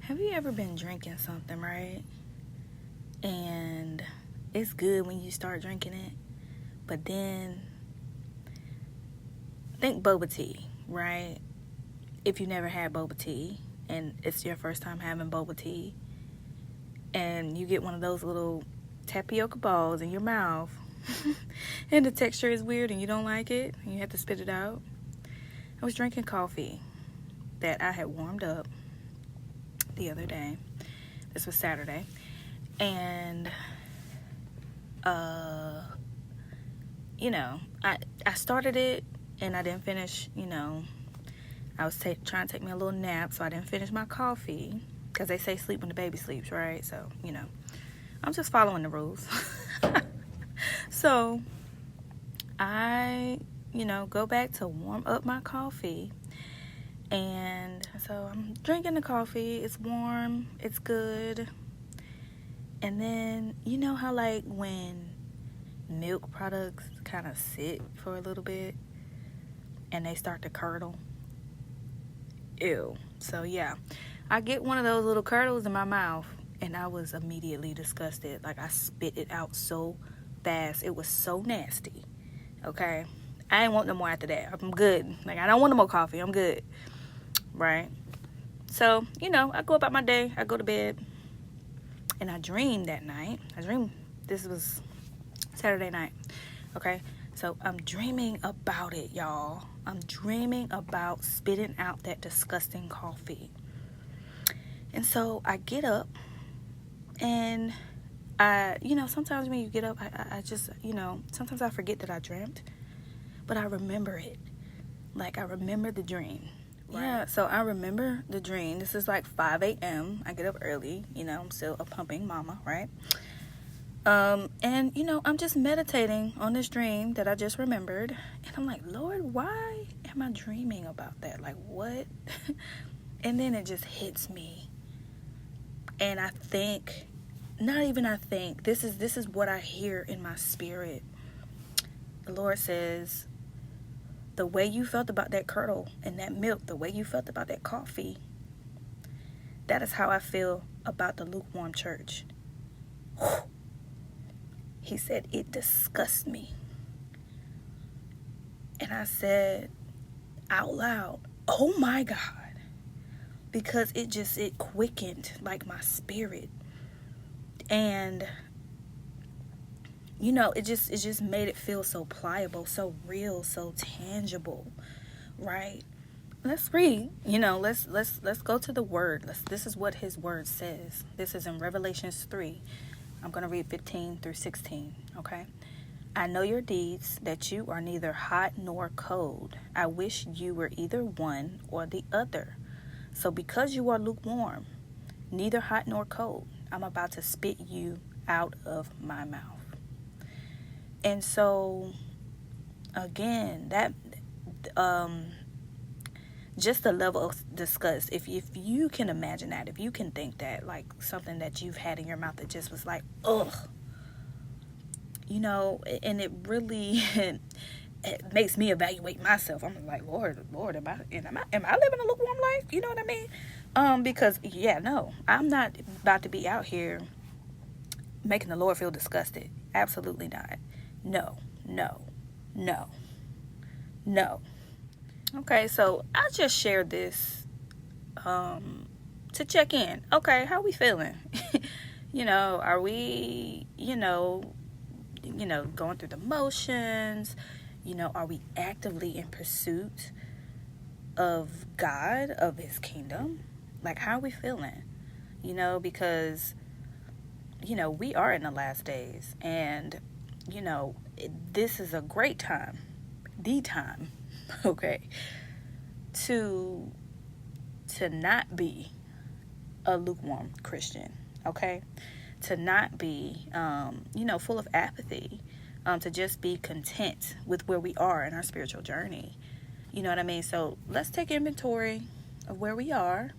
Have you ever been drinking something, right? And it's good when you start drinking it, but then think boba tea, right? If you never had boba tea and it's your first time having boba tea, and you get one of those little tapioca balls in your mouth and the texture is weird and you don't like it and you have to spit it out. I was drinking coffee that I had warmed up the other day. This was Saturday. And I started it and I didn't finish. I was trying to take me a little nap, so I didn't finish my coffee, because they say sleep when the baby sleeps, right? So I'm just following the rules. So I go back to warm up my coffee, and so I'm drinking the coffee. It's warm, it's good. And then, you know how like when milk products kind of sit for a little bit and they start to curdle? Ew. So yeah, I get one of those little curdles in my mouth and I was immediately disgusted. Like, I spit it out so fast. It was so nasty. Okay? I ain't want no more after that. I'm good. Like, I don't want no more coffee. I'm good. Right? So, I go about my day. I go to bed. And I dreamed that night. This was Saturday night. Okay? So I'm dreaming about it, y'all. I'm dreaming about spitting out that disgusting coffee. And so I get up, and sometimes when you get up, I just, sometimes I forget that I dreamt, but I remember it. Like, I remember the dream. Right. Yeah, so I remember the dream. This is like 5 a.m. I get up early. I'm still a pumping mama, right? And, I'm just meditating on this dream that I just remembered. And I'm like, Lord, why am I dreaming about that? Like, what? And then it just hits me. And I think, this is what I hear in my spirit. The Lord says, the way you felt about that curdle and that milk, the way you felt about that coffee, that is how I feel about the lukewarm church. He said, it disgusts me. And I said out loud, oh my God. Because it quickened like my spirit. And it just made it feel so pliable, so real, so tangible, right? Let's read. Let's go to the word. This is what his word says. This is in Revelations 3. I'm going to read 15 through 16, okay? I know your deeds, that you are neither hot nor cold. I wish you were either one or the other. So because you are lukewarm, neither hot nor cold, I'm about to spit you out of my mouth. And so, again, that just the level of disgust, if you can imagine that, if you can think that, like something that you've had in your mouth that just was like, ugh, and it really it makes me evaluate myself. I'm like, Lord, am I living a lukewarm life? You know what I mean? Because no, I'm not about to be out here making the Lord feel disgusted. Absolutely not. No. Okay, so I just shared this to check in. Okay, how we feeling? Are we, going through the motions? Are we actively in pursuit of God, of his kingdom? Like, how are we feeling? Because, we are in the last days, and, this is a great time, the time, okay, to not be a lukewarm Christian, okay, to not be, full of apathy, to just be content with where we are in our spiritual journey. You know what I mean? So let's take inventory of where we are,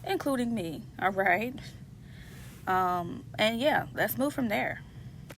including me, all right? And let's move from there.